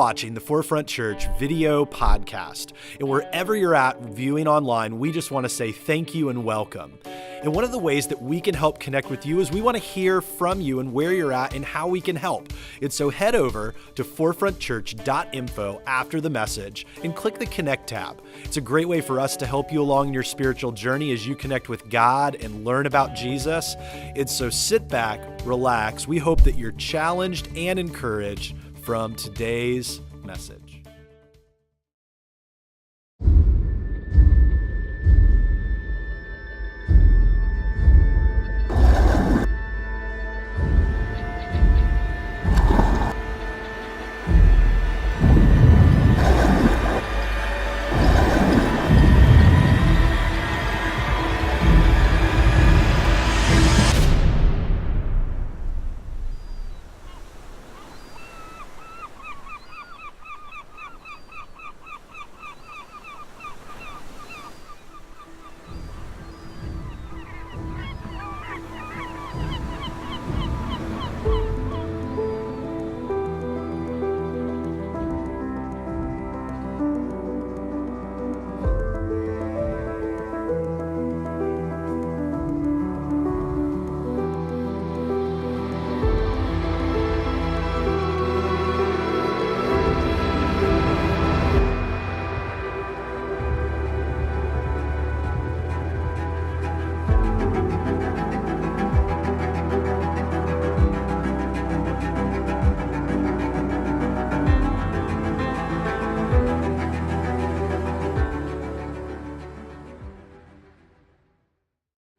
watching the Forefront Church video podcast. And wherever you're at viewing online, we just want to say thank you and welcome. And one of the ways that we can help connect with you is we want to hear from you and where you're at and how we can help. And so head over to forefrontchurch.info after the message and click the Connect tab. It's a great way for us to help you along your spiritual journey as you connect with God and learn about Jesus. And so sit back, relax. We hope that you're challenged and encouraged from today's message.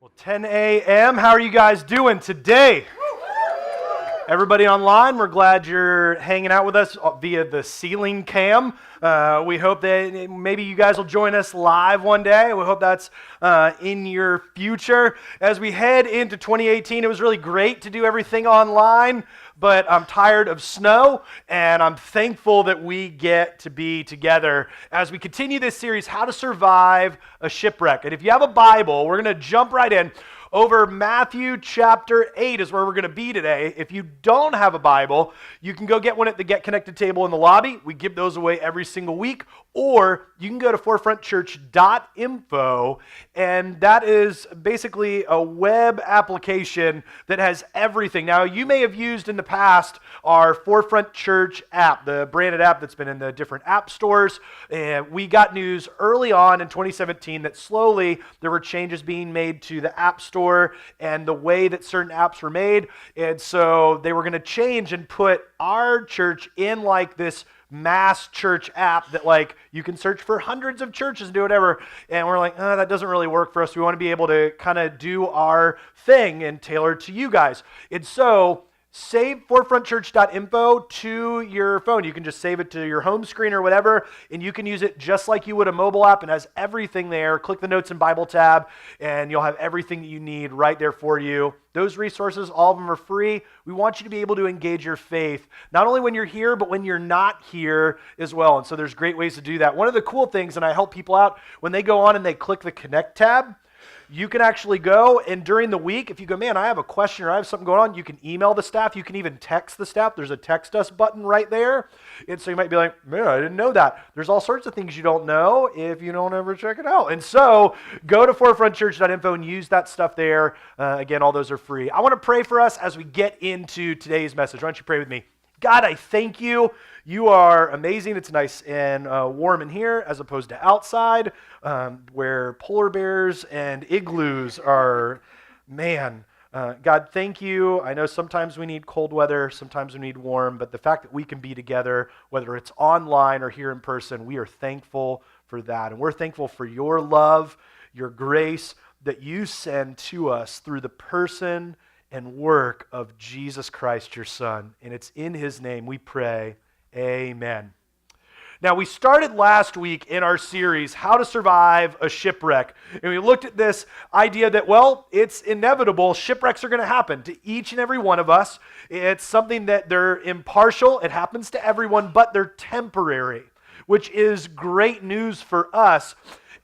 Well, 10 a.m. How are you guys doing today? Everybody online, we're glad you're hanging out with us via the ceiling cam. We hope that maybe you guys will join us live one day. We hope that's in your future. As we head into 2018, it was really great to do everything online, but I'm tired of snow, and I'm thankful that we get to be together as we continue this series, How to Survive a Shipwreck. And if you have a Bible, we're going to jump right in. Over Matthew chapter 8 is where we're going to be today. If you don't have a Bible, you can go get one at the Get Connected table in the lobby. We give those away every single week. Or you can go to forefrontchurch.info, and that is basically a web application that has everything. Now, you may have used in the past our Forefront Church app, the branded app that's been in the different app stores. And we got news early on in 2017 that slowly there were changes being made to the app store and the way that certain apps were made. And so they were going to change and put our church in like this mass church app that like you can search for hundreds of churches and do whatever. And we're like, that doesn't really work for us. We want to be able to kind of do our thing and tailor to you guys. And so save forefrontchurch.info to your phone. You can just save it to your home screen or whatever, and you can use it just like you would a mobile app. And has everything there. Click the Notes and Bible tab, and you'll have everything that you need right there for you. Those resources, all of them are free. We want you to be able to engage your faith, not only when you're here, but when you're not here as well. And so there's great ways to do that. One of the cool things, and I help people out, when they go on and they click the Connect tab, you can actually go, and during the week, if you go, man, I have a question or I have something going on, you can email the staff. You can even text the staff. There's a text us button right there. And so you might be like, man, I didn't know that. There's all sorts of things you don't know if you don't ever check it out. And so go to forefrontchurch.info and use that stuff there. Again, all those are free. I want to pray for us as we get into today's message. Why don't you pray with me? God, I thank you. You are amazing. It's nice and warm in here as opposed to outside where polar bears and igloos are. Man, God, thank you. I know sometimes we need cold weather, sometimes we need warm, but the fact that we can be together, whether it's online or here in person, we are thankful for that. And we're thankful for your love, your grace that you send to us through the person and work of Jesus Christ, your Son. And it's in his name we pray. Amen. Now, we started last week in our series, How to Survive a Shipwreck. And we looked at this idea that, well, it's inevitable. Shipwrecks are going to happen to each and every one of us. It's something that they're impartial. It happens to everyone, but they're temporary. which is great news for us.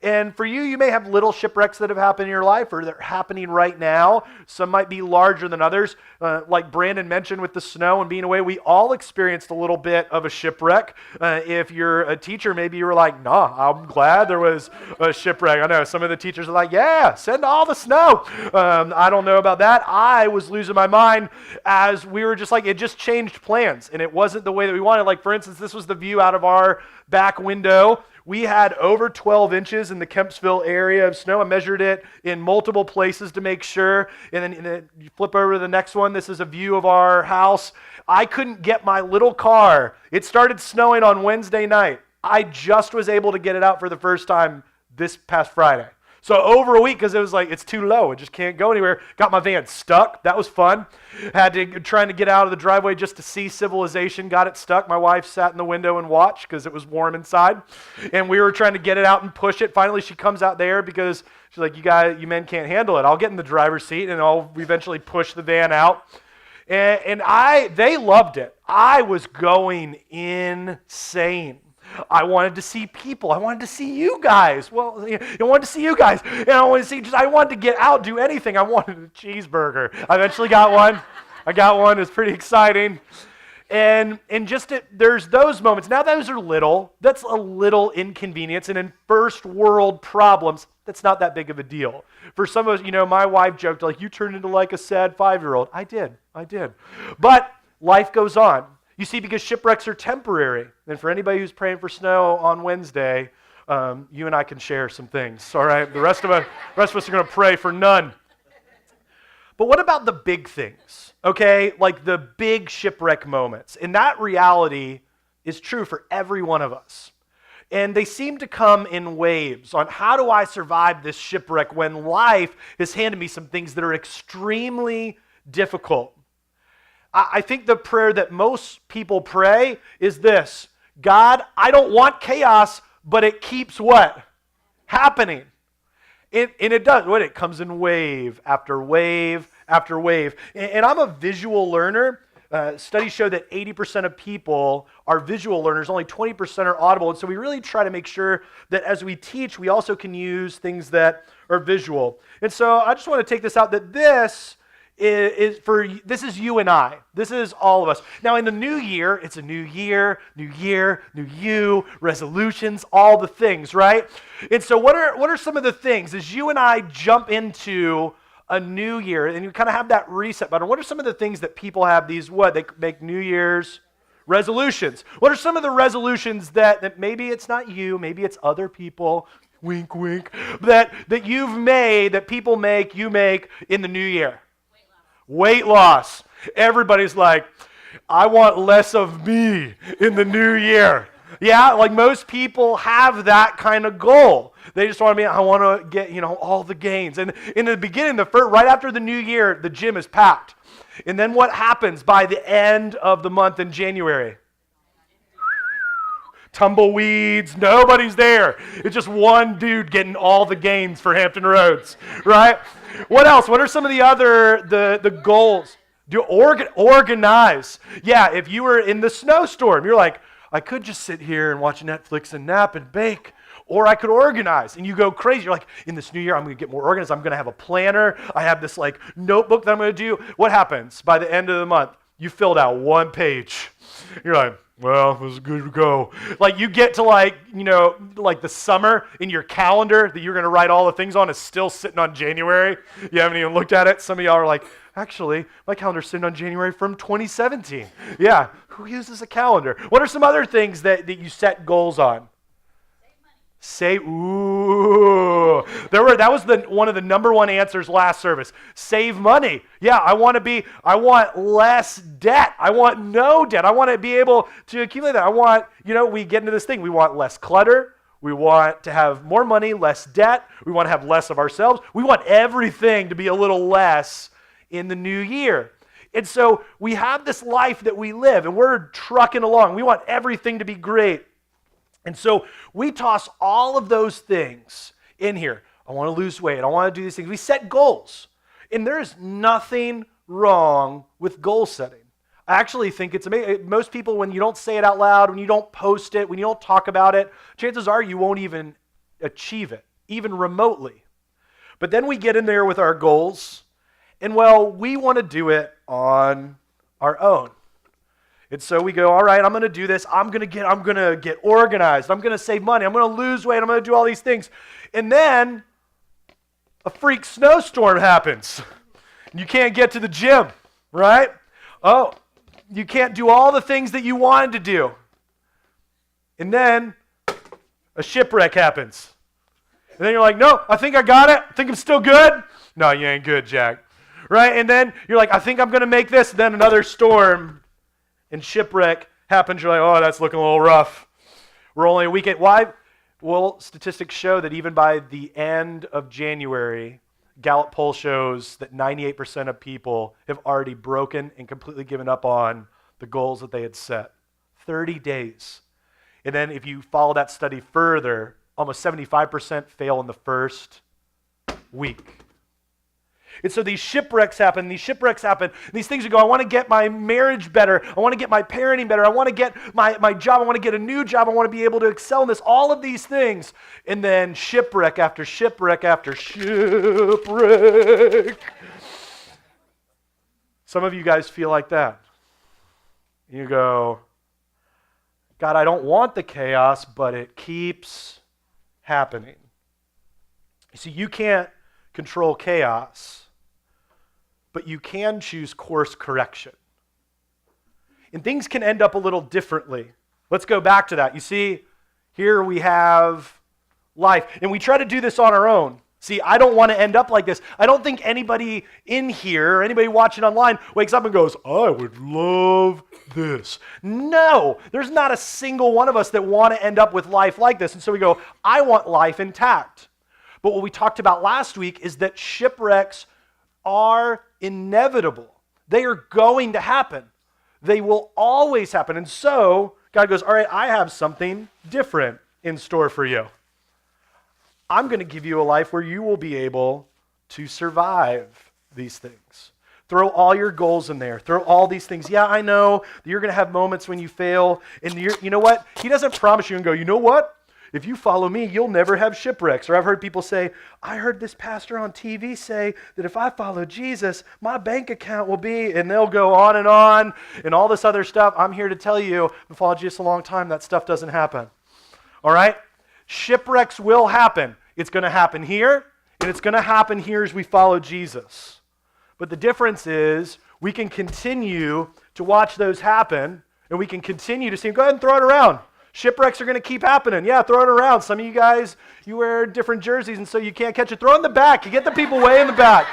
And for you, you may have little shipwrecks that have happened in your life or they're happening right now. Some might be larger than others. Like Brandon mentioned with the snow and being away, we all experienced a little bit of a shipwreck. If you're a teacher, maybe you were like, nah, I'm glad there was a shipwreck. I know some of the teachers are like, yeah, send all the snow. I don't know about that. I was losing my mind as we were just like, it just changed plans. And it wasn't the way that we wanted. Like, for instance, this was the view out of our back window. We had over 12 inches in the Kempsville area of snow. I measured it in multiple places to make sure. And then you flip over to the next one. This is a view of our house. I couldn't get my little car. It started snowing on Wednesday night. I just was able to get it out for the first time this past Friday. So over a week, because it was like, it's too low. It just can't go anywhere. Got my van stuck. That was fun. Had to trying to get out of the driveway just to see civilization. Got it stuck. My wife sat in the window and watched because it was warm inside. And we were trying to get it out and push it. Finally, she comes out there because she's like, you men can't handle it. I'll get in the driver's seat and I'll eventually push the van out. And they loved it. I was going insane. I wanted to see people. I wanted to see you guys. Well, I wanted to see you guys. And I wanted to get out, do anything. I wanted a cheeseburger. I eventually got one. I got one. It was pretty exciting. And there's those moments. Now those are little. That's a little inconvenience. And in first world problems, that's not that big of a deal. For some of us, my wife joked, like, you turned into like a sad 5-year-old. I did. But life goes on. You see, because shipwrecks are temporary. And for anybody who's praying for snow on Wednesday, you and I can share some things, all right? The rest of us are going to pray for none. But what about the big things, okay? Like the big shipwreck moments. And that reality is true for every one of us. And they seem to come in waves on how do I survive this shipwreck when life has handed me some things that are extremely difficult. I think the prayer that most people pray is this: God, I don't want chaos, but it keeps what? Happening. And it does. It comes in wave after wave after wave. And I'm a visual learner. Studies show that 80% of people are visual learners, only 20% are audible. And so we really try to make sure that as we teach, we also can use things that are visual. And so I just want to take this out that this is you and I. This is all of us. Now in the new year, it's a new year, new you, resolutions, all the things, right? And so what are some of the things as you and I jump into a new year and you kind of have that reset button? What are some of the things that people have they make New Year's resolutions? What are some of the resolutions that maybe it's not you, maybe it's other people, wink, wink, that you've made, that people make, you make in the new year? Weight loss. Everybody's like, I want less of me in the new year. Yeah, like most people have that kind of goal. They just want to I want to get, all the gains. And in the beginning, right after the new year, the gym is packed. And then what happens by the end of the month in January? Tumbleweeds, nobody's there. It's just one dude getting all the gains for Hampton Roads, right? What else? What are some of the other, the goals? Organize. Yeah, if you were in the snowstorm, you're like, I could just sit here and watch Netflix and nap and bake, or I could organize. And you go crazy. You're like, in this new year, I'm going to get more organized. I'm going to have a planner. I have this notebook that I'm going to do. What happens? By the end of the month, you filled out one page. You're like, well, it was good to go. Like you get to the summer in your calendar that you're going to write all the things on is still sitting on January. You haven't even looked at it. Some of y'all are like, actually, my calendar's sitting on January from 2017. Yeah, who uses a calendar? What are some other things that you set goals on? Ooh. That was one of the number one answers last service. Save money. Yeah, I want less debt. I want no debt. I want to be able to accumulate that. I want, we get into this thing. We want less clutter. We want to have more money, less debt. We want to have less of ourselves. We want everything to be a little less in the new year. And so we have this life that we live and we're trucking along. We want everything to be great. And so we toss all of those things in here. I want to lose weight. I want to do these things. We set goals. And there's nothing wrong with goal setting. I actually think it's amazing. Most people, when you don't say it out loud, when you don't post it, when you don't talk about it, chances are you won't even achieve it, even remotely. But then we get in there with our goals, and well, we want to do it on our own. And so we go, all right, I'm going to do this. I'm going to get organized. I'm going to save money. I'm going to lose weight. I'm going to do all these things. And then a freak snowstorm happens. You can't get to the gym, right? Oh, you can't do all the things that you wanted to do. And then a shipwreck happens. And then you're like, no, I think I got it. I think I'm still good. No, you ain't good, Jack. Right? And then you're like, I think I'm going to make this. And then another storm and shipwreck happens. You're like, oh, that's looking a little rough. We're only a weekend. Why? Well, statistics show that even by the end of January, Gallup poll shows that 98% of people have already broken and completely given up on the goals that they had set. 30 days. And then if you follow that study further, almost 75% fail in the first week. And so these shipwrecks happen, and these things you go, I want to get my marriage better, I want to get my parenting better, I want to get my job, I want to get a new job, I want to be able to excel in this, all of these things. And then shipwreck after shipwreck after shipwreck. Some of you guys feel like that. You go, God, I don't want the chaos, but it keeps happening. You see, you can't control chaos, but you can choose course correction. And things can end up a little differently. Let's go back to that. You see, here we have life. And we try to do this on our own. See, I don't want to end up like this. I don't think anybody in here, or anybody watching online, wakes up and goes, I would love this. No, there's not a single one of us that want to end up with life like this. And so we go, I want life intact. But what we talked about last week is that shipwrecks are inevitable. They are going to happen. They will always happen. And so God goes, all right, I have something different in store for you. I'm going to give you a life where you will be able to survive these things. Throw all your goals in there. Throw all these things. Yeah, I know that you're going to have moments when you fail. And you know what? He doesn't promise you and go, you know what? If you follow me, you'll never have shipwrecks. Or I've heard people say, I heard this pastor on TV say that if I follow Jesus, my bank account will be, and they'll go on and all this other stuff. I'm here to tell you, I've followed Jesus a long time, that stuff doesn't happen. All right? Shipwrecks will happen. It's going to happen here, and it's going to happen here as we follow Jesus. But the difference is we can continue to watch those happen, and we can continue to see them. Go ahead and throw it around. Shipwrecks are going to keep happening. Yeah, throw it around. Some of you guys, you wear different jerseys, and so you can't catch it. Throw it in the back. You get the people way in the back.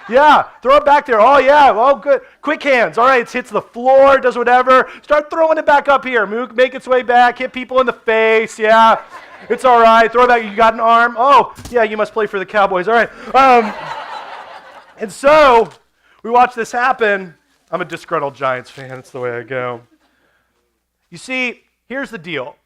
Yeah, throw it back there. Oh, yeah. Oh, good. Quick hands. All right, it hits the floor, does whatever. Start throwing it back up here. Make its way back. Hit people in the face. Yeah, it's all right. Throw it back. You got an arm. Oh, yeah, you must play for the Cowboys. All right. And so we watch this happen. I'm a disgruntled Giants fan. That's the way I go. You see, here's the deal.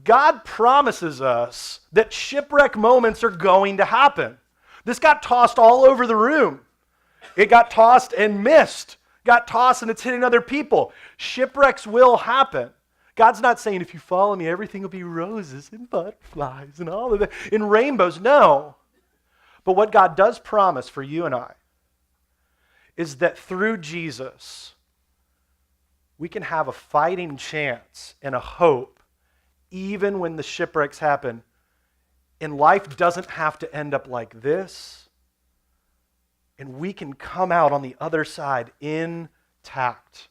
God promises us that shipwreck moments are going to happen. This got tossed all over the room. It got tossed and missed. Got tossed and it's hitting other people. Shipwrecks will happen. God's not saying, if you follow me, everything will be roses and butterflies and all of that, and rainbows. No. But what God does promise for you and I is that through Jesus, we can have a fighting chance and a hope even when the shipwrecks happen. And life doesn't have to end up like this. And we can come out on the other side intact.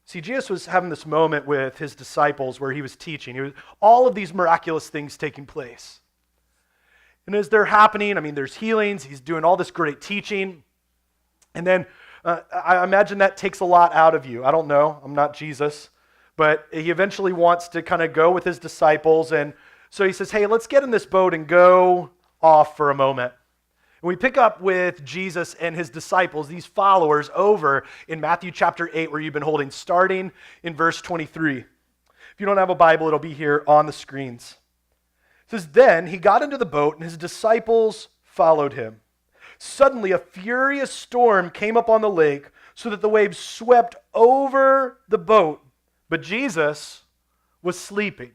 See, Jesus was having this moment with his disciples where he was teaching. All of these miraculous things taking place. And as they're happening, there's healings. He's doing all this great teaching. And then I imagine that takes a lot out of you. I don't know. I'm not Jesus. But he eventually wants to kind of go with his disciples. And so he says, hey, let's get in this boat and go off for a moment. And we pick up with Jesus and his disciples, these followers, over in Matthew chapter 8, where you've been holding, starting in verse 23. If you don't have a Bible, it'll be here on the screens. It says, then he got into the boat and his disciples followed him. Suddenly a furious storm came up on the lake, so that the waves swept over the boat. But Jesus was sleeping.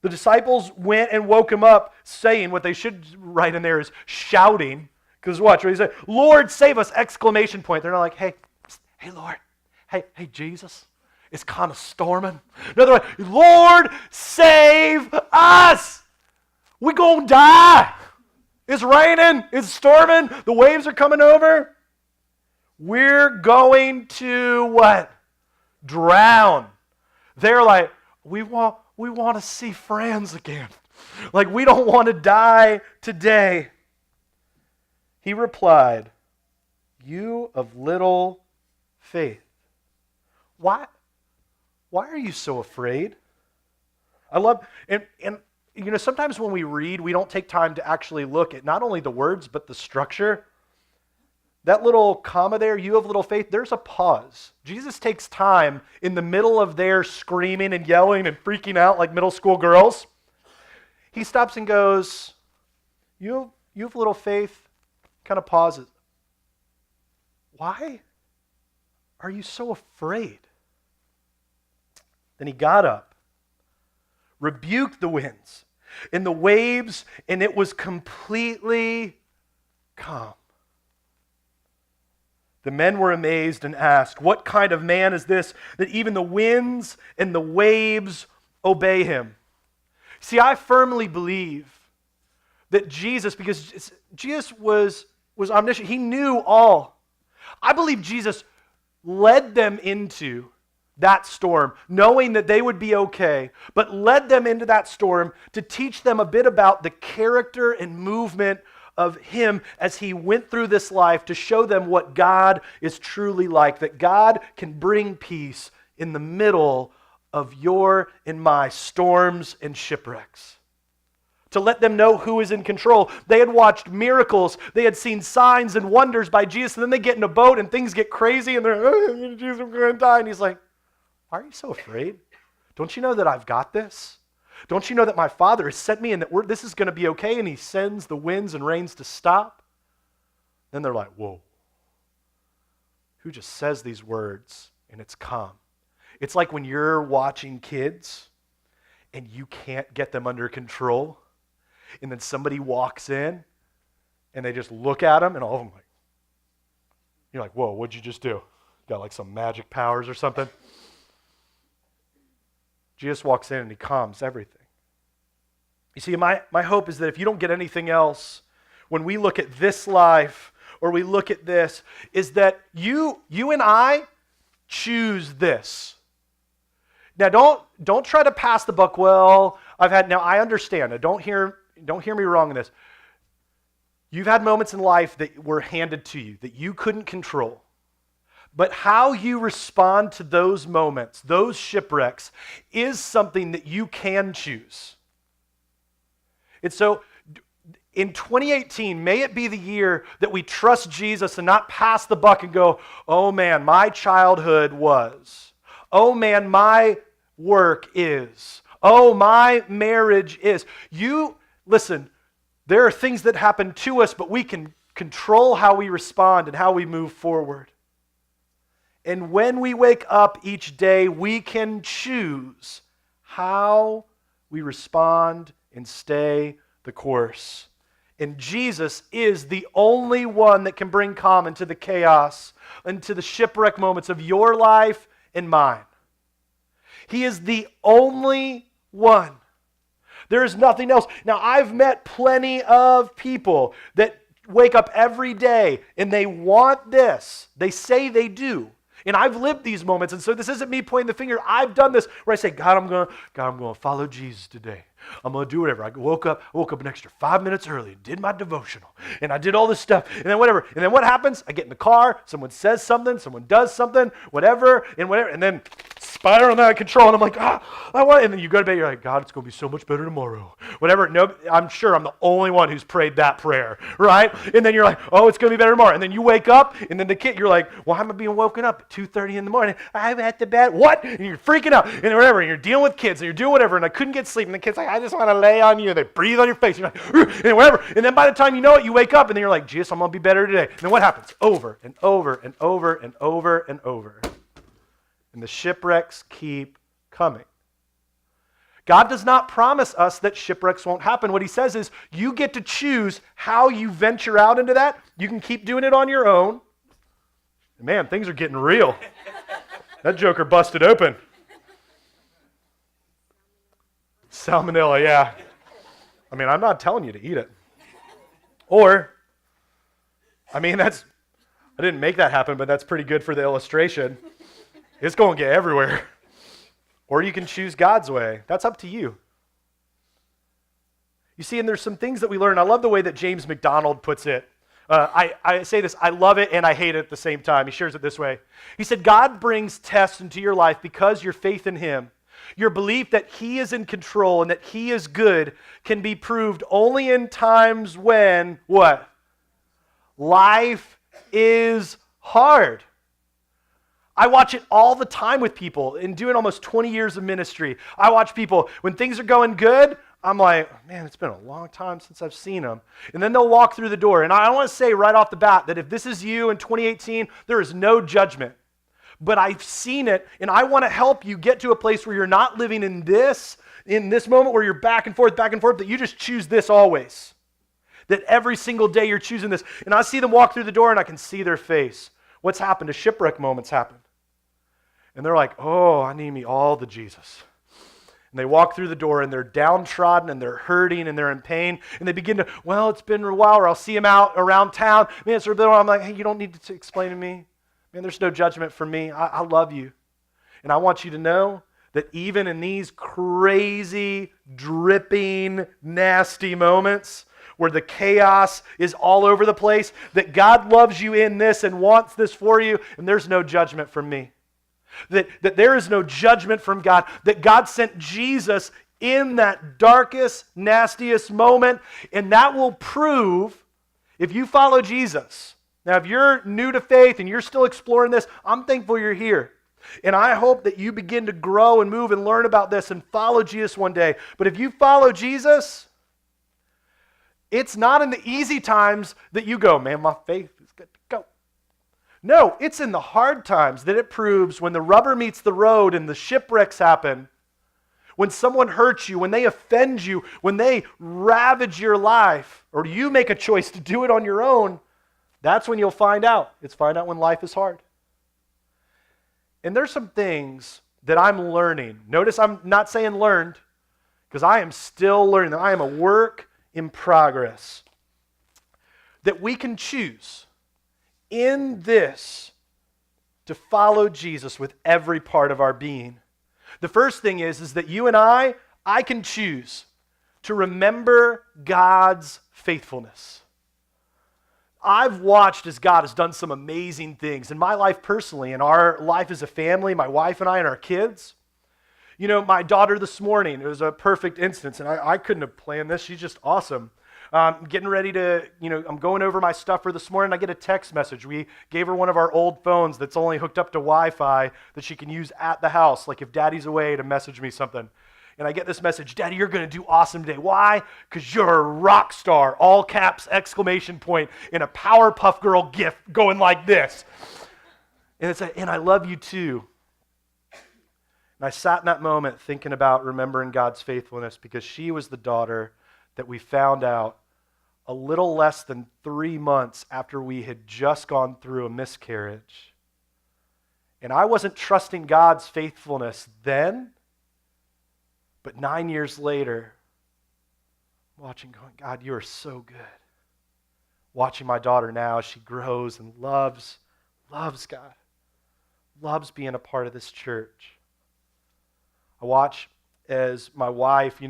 The disciples went and woke him up, saying, what they should write in there is shouting. Because watch what he said, Lord, save us! Exclamation point. They're not like, hey, Lord, hey, Jesus, it's kind of storming. No, they're like, Lord, save us! We're going to die. It's raining. It's storming. The waves are coming over. We're going to what? Drown. They're like, we want to see friends again. Like, we don't want to die today. He replied, you of little faith. Why are you so afraid? I love, and sometimes when we read, we don't take time to actually look at not only the words, but the structure. That little comma there, you of little faith, there's a pause. Jesus takes time in the middle of their screaming and yelling and freaking out like middle school girls. He stops and goes, you have little faith, kind of pauses. Why are you so afraid? Then he got up, rebuked the winds and the waves, and it was completely calm. The men were amazed and asked, what kind of man is this that even the winds and the waves obey him? See, I firmly believe that Jesus, because Jesus was omniscient, he knew all. I believe Jesus led them into that storm, knowing that they would be okay, but led them into that storm to teach them a bit about the character and movement of him as he went through this life, to show them what God is truly like, that God can bring peace in the middle of your and my storms and shipwrecks. To let them know who is in control. They had watched miracles, they had seen signs and wonders by Jesus, and then they get in a boat and things get crazy and they're, oh, Jesus, I'm going to die. And he's like, why are you so afraid? Don't you know that I've got this? Don't you know that my Father has sent me and that this is going to be okay? And he sends the winds and rains to stop. Then they're like, whoa. Who just says these words and it's calm? It's like when you're watching kids and you can't get them under control, and then somebody walks in and they just look at them and all of them like, you're like, whoa, what'd you just do? Got like some magic powers or something? Jesus walks in and he calms everything. You see, my hope is that if you don't get anything else, when we look at this life or we look at this, is that you and I choose this. Now, don't try to pass the buck. Well, I understand. Now, don't hear me wrong in this. You've had moments in life that were handed to you that you couldn't control. But how you respond to those moments, those shipwrecks, is something that you can choose. And so, in 2018, may it be the year that we trust Jesus and not pass the buck and go, oh man, my childhood was. Oh man, my work is. Oh, my marriage is. Listen, there are things that happen to us, but we can control how we respond and how we move forward. And when we wake up each day, we can choose how we respond and stay the course. And Jesus is the only one that can bring calm into the chaos, into the shipwreck moments of your life and mine. He is the only one. There is nothing else. Now, I've met plenty of people that wake up every day and they want this. They say they do. And I've lived these moments, and so this isn't me pointing the finger. I've done this where I say, God, I'm going to follow Jesus today. I'm going to do whatever. I woke up an extra 5 minutes early, did my devotional, and I did all this stuff, and then whatever. And then what happens? I get in the car, someone says something, someone does something, whatever, and then spiraling out of control. And I'm like, I want, and then you go to bed, you're like, God, it's going to be so much better tomorrow. Whatever. No, I'm sure I'm the only one who's prayed that prayer, right? And then you're like, oh, it's going to be better tomorrow. And then you wake up, and then the kid, you're like, why am I being woken up at 2:30 in the morning? I'm at the bed. What? And you're freaking out, and whatever. And you're dealing with kids, and you're doing whatever, and I couldn't get sleep. And the kid's like, I just want to lay on you. And they breathe on your face. You're like, and whatever. And then by the time you know it, you wake up, and then you're like, Jesus, I'm going to be better today. And then what happens? Over and over and over and over and over. And the shipwrecks keep coming. God does not promise us that shipwrecks won't happen. What he says is, you get to choose how you venture out into that. You can keep doing it on your own. Man, things are getting real. That joker busted open. Salmonella, yeah. I mean, I'm not telling you to eat it. Or, I mean, I didn't make that happen, but that's pretty good for the illustration. It's going to get everywhere. Or you can choose God's way. That's up to you. You see, and there's some things that we learn. I love the way that James MacDonald puts it. I say this, I love it and I hate it at the same time. He shares it this way. He said, God brings tests into your life because your faith in him, your belief that he is in control and that he is good, can be proved only in times when, what? Life is hard. I watch it all the time with people in doing almost 20 years of ministry. I watch people, when things are going good, I'm like, man, it's been a long time since I've seen them. And then they'll walk through the door. And I want to say right off the bat that if this is you in 2018, there is no judgment. But I've seen it, and I want to help you get to a place where you're not living in this moment where you're back and forth, that you just choose this always. That every single day you're choosing this. And I see them walk through the door, and I can see their face. What's happened? A shipwreck moment's happened. And they're like, oh, I need me all the Jesus. And they walk through the door, and they're downtrodden, and they're hurting, and they're in pain. And they begin to, well, it's been a while, or I'll see them out around town. Man, I'm like, hey, you don't need to explain to me. Man, there's no judgment from me. I love you. And I want you to know that even in these crazy, dripping, nasty moments where the chaos is all over the place, that God loves you in this and wants this for you, and there's no judgment from me. That there is no judgment from God, that God sent Jesus in that darkest, nastiest moment, and that will prove, if you follow Jesus. Now, if you're new to faith and you're still exploring this, I'm thankful you're here. And I hope that you begin to grow and move and learn about this and follow Jesus one day. But if you follow Jesus, it's not in the easy times that you go, man, my faith is good to go. No, it's in the hard times that it proves when the rubber meets the road and the shipwrecks happen, when someone hurts you, when they offend you, when they ravage your life, or you make a choice to do it on your own, that's when you'll find out. It's find out when life is hard. And there's some things that I'm learning. Notice I'm not saying learned, because I am still learning. I am a work in progress. That we can choose in this to follow Jesus with every part of our being. The first thing is that you and I can choose to remember God's faithfulness. I've watched as God has done some amazing things in my life personally, in our life as a family, my wife and I and our kids. You know, my daughter this morning, it was a perfect instance, and I couldn't have planned this. She's just awesome. Getting ready to, I'm going over my stuff for this morning. I get a text message. We gave her one of our old phones that's only hooked up to Wi-Fi that she can use at the house, like if Daddy's away, to message me something. And I get this message, Daddy, you're going to do awesome today. Why? Because you're a rock star, all caps, exclamation point, and a Powerpuff Girl gif going like this. And it's and I love you too. And I sat in that moment thinking about remembering God's faithfulness, because she was the daughter that we found out a little less than 3 months after we had just gone through a miscarriage. And I wasn't trusting God's faithfulness then, but 9 years later, watching going, God, you are so good. Watching my daughter now as she grows and loves God, loves being a part of this church. I watch as my wife,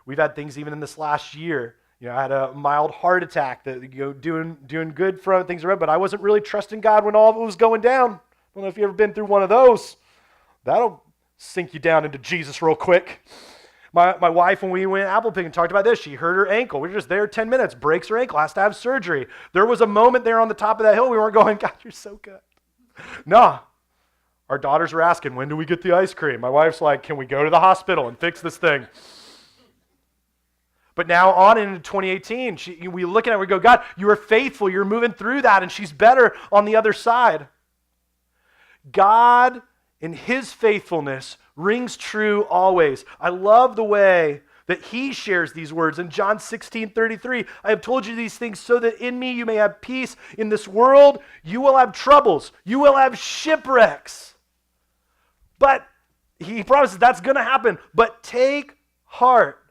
we've had things even in this last year. I had a mild heart attack that doing good for other things around, but I wasn't really trusting God when all of it was going down. I don't know if you've ever been through one of those. That'll sink you down into Jesus real quick. My wife, when we went apple picking, talked about this. She hurt her ankle. We were just there 10 minutes, breaks her ankle, has to have surgery. There was a moment there on the top of that hill we weren't going, God, you're so good. No. Our daughters were asking, when do we get the ice cream? My wife's like, can we go to the hospital and fix this thing? But now on into 2018, we look at it and we go, God, you are faithful. You're moving through that, and she's better on the other side. God, in his faithfulness, rings true always. I love the way that he shares these words. In John 16:33, I have told you these things so that in me you may have peace. In this world, you will have troubles. You will have shipwrecks. But he promises that's going to happen. But take heart.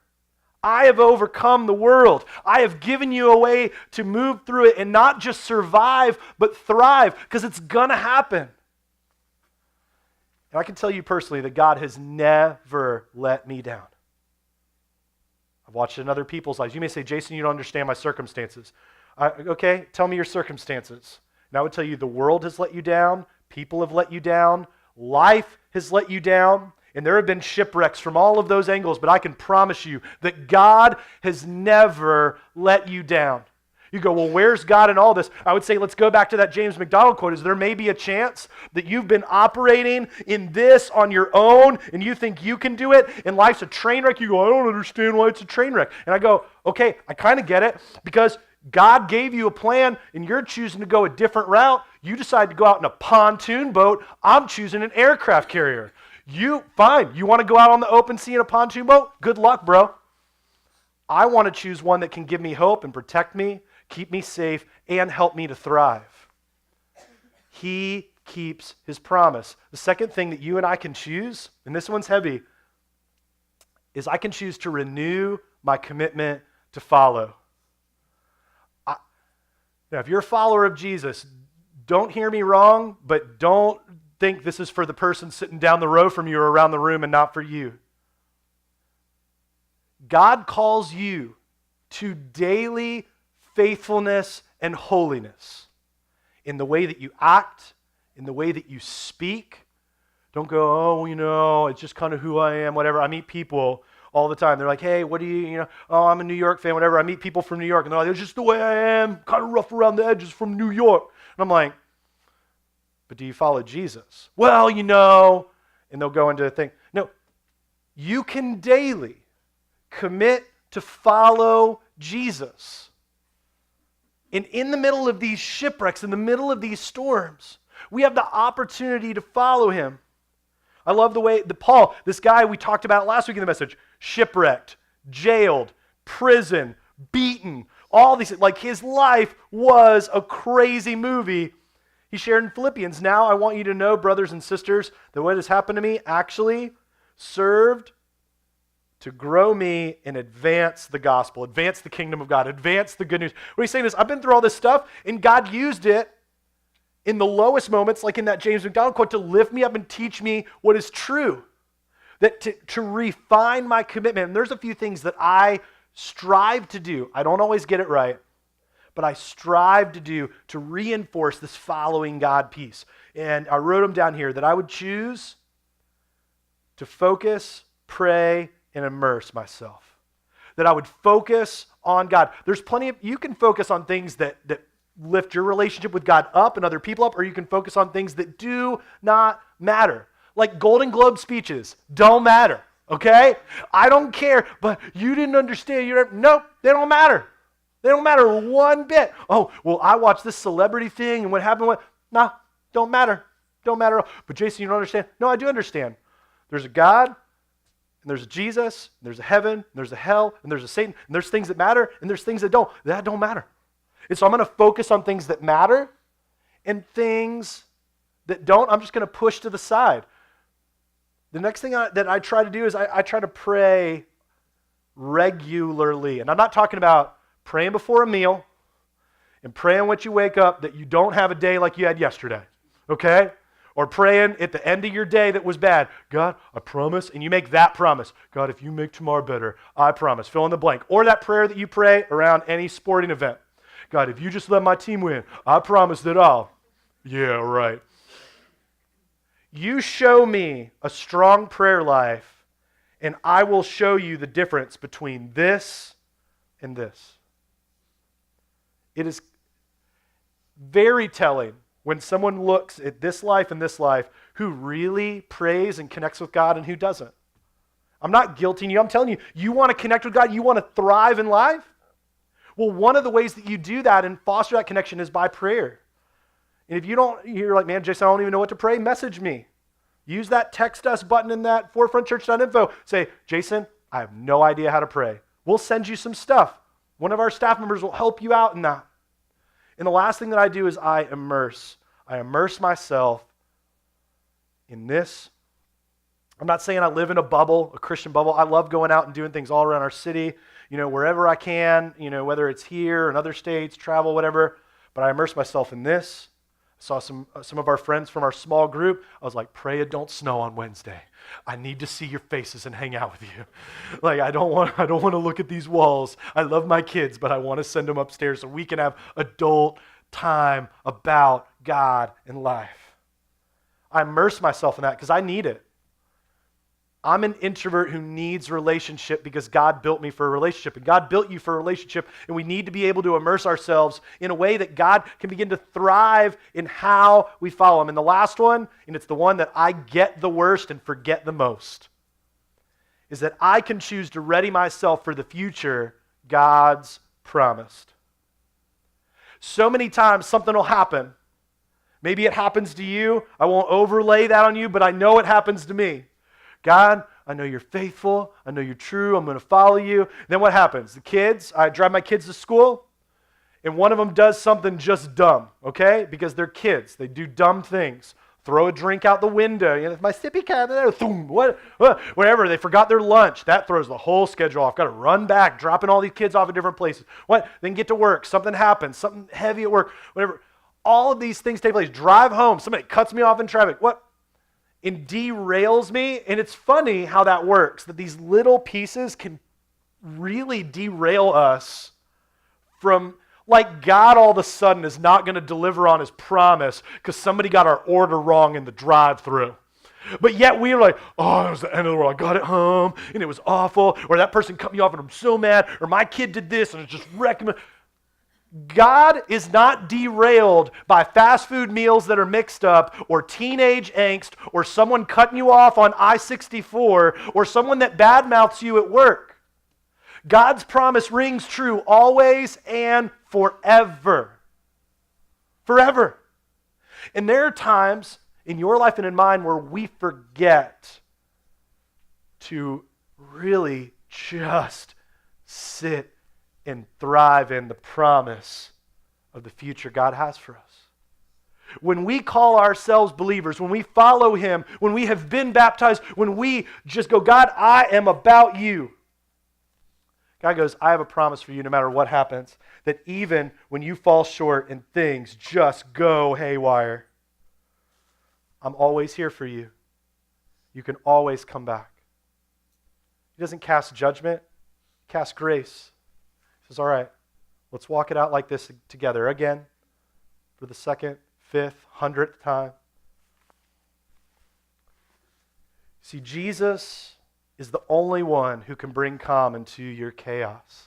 I have overcome the world. I have given you a way to move through it and not just survive, but thrive, because it's going to happen. And I can tell you personally that God has never let me down. I've watched it in other people's lives. You may say, Jason, you don't understand my circumstances. Okay, tell me your circumstances. And I would tell you the world has let you down, people have let you down, life has let you down, and there have been shipwrecks from all of those angles, but I can promise you that God has never let you down. You go, well, where's God in all this? I would say, let's go back to that James McDonald quote. Is there may be a chance that you've been operating in this on your own and you think you can do it and life's a train wreck? You go, I don't understand why it's a train wreck. And I go, okay, I kind of get it, because God gave you a plan and you're choosing to go a different route. You decide to go out in a pontoon boat. I'm choosing an aircraft carrier. Fine. You want to go out on the open sea in a pontoon boat? Good luck, bro. I want to choose one that can give me hope and protect me, keep me safe, and help me to thrive. He keeps his promise. The second thing that you and I can choose, and this one's heavy, is I can choose to renew my commitment to follow. Now, if you're a follower of Jesus, don't hear me wrong, but don't think this is for the person sitting down the row from you or around the room and not for you. God calls you to daily faithfulness and holiness in the way that you act, in the way that you speak. Don't go, it's just kind of who I am, whatever. I meet people all the time. They're like, hey, what do you, I'm a New York fan, whatever. I meet people from New York, and they're like, it's just the way I am, kind of rough around the edges from New York. And I'm like, but do you follow Jesus? Well, and they'll go into a thing. No, you can daily commit to follow Jesus. And in the middle of these shipwrecks, in the middle of these storms, we have the opportunity to follow him. I love the way that Paul, this guy we talked about last week in the message, shipwrecked, jailed, prison, beaten, all these, like his life was a crazy movie. He shared in Philippians, now I want you to know, brothers and sisters, that what has happened to me actually served to grow me and advance the gospel, advance the kingdom of God, advance the good news. What he's saying is, I've been through all this stuff, and God used it in the lowest moments, like in that James McDonald quote, to lift me up and teach me what is true, that to refine my commitment. And there's a few things that I strive to do. I don't always get it right, but I strive to do to reinforce this following God piece. And I wrote them down here, that I would choose to focus, pray, and immerse myself. That I would focus on God. There's plenty of, you can focus on things that lift your relationship with God up and other people up, or you can focus on things that do not matter. Like Golden Globe speeches don't matter, okay? I don't care, but you didn't understand. Nope, they don't matter. They don't matter one bit. Oh, well, I watched this celebrity thing and what happened. Nah, don't matter. Don't matter. But Jason, you don't understand. No, I do understand. There's a God, and there's a Jesus, and there's a heaven, and there's a hell, and there's a Satan, and there's things that matter, and there's things that don't. That don't matter. And so I'm going to focus on things that matter, and things that don't, I'm just going to push to the side. The next thing that I try to do is I try to pray regularly. And I'm not talking about praying before a meal and praying when you wake up that you don't have a day like you had yesterday, okay? Or praying at the end of your day that was bad. God, I promise, and you make that promise. God, if you make tomorrow better, I promise. Fill in the blank. Or that prayer that you pray around any sporting event. God, if you just let my team win, I promise that I'll. Yeah, right. You show me a strong prayer life, and I will show you the difference between this and this. It is very telling when someone looks at this life and this life who really prays and connects with God and who doesn't. I'm not guilting you. I'm telling you, you want to connect with God, you want to thrive in life? Well, one of the ways that you do that and foster that connection is by prayer. And if you're like, man, Jason, I don't even know what to pray, message me. Use that text us button in that forefrontchurch.info. Say, Jason, I have no idea how to pray. We'll send you some stuff. One of our staff members will help you out in that. And the last thing that I do is I immerse myself in this. I'm not saying I live in a bubble, a Christian bubble. I love going out and doing things all around our city, wherever I can, whether it's here or in other states, travel, whatever. But I immerse myself in this. Saw some of our friends from our small group. I was like, pray it don't snow on Wednesday. I need to see your faces and hang out with you. Like, I don't want to look at these walls. I love my kids, but I want to send them upstairs so we can have adult time about God and life. I immerse myself in that because I need it. I'm an introvert who needs relationship because God built me for a relationship. And God built you for a relationship. And we need to be able to immerse ourselves in a way that God can begin to thrive in how we follow Him. And the last one, and it's the one that I get the worst and forget the most, is that I can choose to ready myself for the future God's promised. So many times something will happen. Maybe it happens to you. I won't overlay that on you, but I know it happens to me. God, I know you're faithful. I know you're true. I'm going to follow you. Then what happens? I drive my kids to school, and one of them does something just dumb, okay? Because they're kids. They do dumb things. Throw a drink out the window. My sippy cat, whatever. They forgot their lunch. That throws the whole schedule off. Got to run back, dropping all these kids off at different places. Then get to work. Something happens. Something heavy at work. Whatever. All of these things take place. Drive home. Somebody cuts me off in traffic. And derails me, and it's funny how that works, that these little pieces can really derail us from, like God all of a sudden is not going to deliver on His promise because somebody got our order wrong in the drive-thru. But yet we were like, oh, it was the end of the world. I got it home, and it was awful, or that person cut me off, and I'm so mad, or my kid did this, and it's just wrecking me. God is not derailed by fast food meals that are mixed up or teenage angst or someone cutting you off on I-64 or someone that badmouths you at work. God's promise rings true always and forever. Forever. And there are times in your life and in mine where we forget to really just sit and thrive in the promise of the future God has for us. When we call ourselves believers, when we follow Him, when we have been baptized, when we just go, God, I am about you. God goes, I have a promise for you no matter what happens, that even when you fall short and things just go haywire, I'm always here for you. You can always come back. He doesn't cast judgment, He casts grace. He says, all right, let's walk it out like this together again for the second, fifth, 100th time. See, Jesus is the only one who can bring calm into your chaos.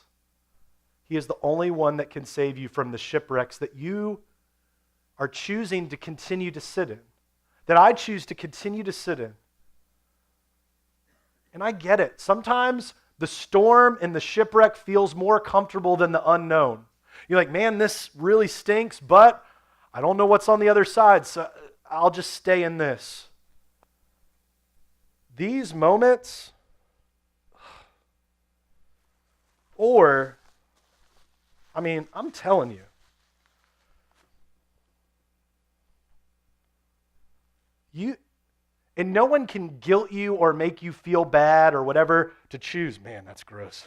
He is the only one that can save you from the shipwrecks that you are choosing to continue to sit in, that I choose to continue to sit in. And I get it. Sometimes the storm and the shipwreck feels more comfortable than the unknown. You're like, man, this really stinks, but I don't know what's on the other side, so I'll just stay in this. These moments, I'm telling you, and no one can guilt you or make you feel bad or whatever to choose. Man, that's gross.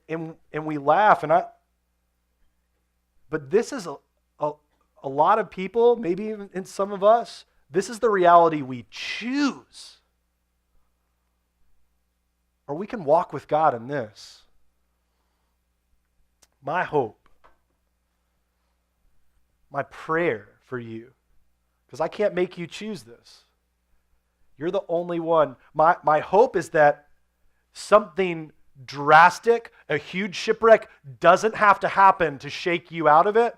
And we laugh, but this is a lot of people, maybe even in some of us, this is the reality we choose. Or we can walk with God in this. My hope, my prayer, for you. Because I can't make you choose this. You're the only one. My hope is that something drastic, a huge shipwreck, doesn't have to happen to shake you out of it.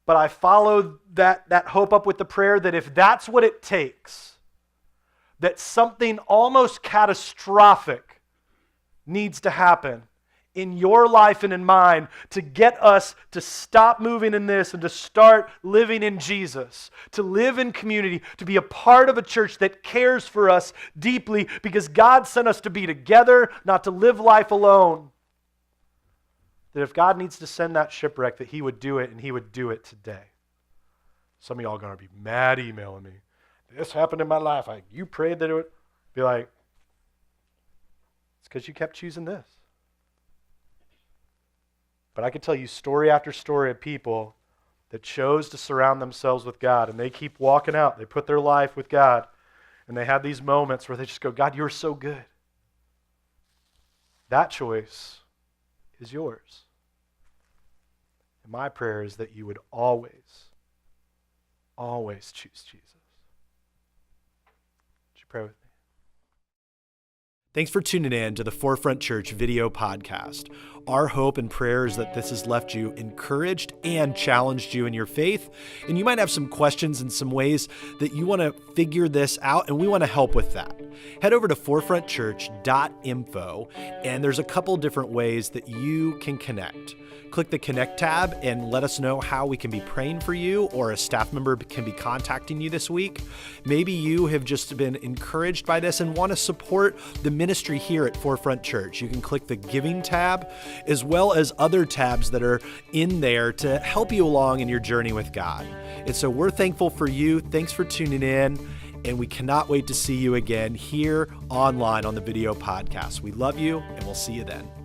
But I follow that hope up with the prayer that if that's what it takes, that something almost catastrophic needs to happen in your life and in mine to get us to stop moving in this and to start living in Jesus, to live in community, to be a part of a church that cares for us deeply because God sent us to be together, not to live life alone. That if God needs to send that shipwreck, that he would do it, and he would do it today. Some of y'all are going to be mad emailing me. This happened in my life. You prayed that it would be like, it's because you kept choosing this. But I could tell you story after story of people that chose to surround themselves with God, and they keep walking out. They put their life with God, and they have these moments where they just go, God, you're so good. That choice is yours. And my prayer is that you would always choose Jesus. Would you pray with me? Thanks for tuning in to the Forefront Church video podcast. Our hope and prayer is that this has left you encouraged and challenged you in your faith. And you might have some questions and some ways that you want to figure this out, and we want to help with that. Head over to forefrontchurch.info, and there's a couple different ways that you can connect. Click the Connect tab and let us know how we can be praying for you, or a staff member can be contacting you this week. Maybe you have just been encouraged by this and want to support the ministry here at Forefront Church. You can click the Giving tab, as well as other tabs that are in there to help you along in your journey with God. And so we're thankful for you. Thanks for tuning in, and we cannot wait to see you again here online on the video podcast. We love you, and we'll see you then.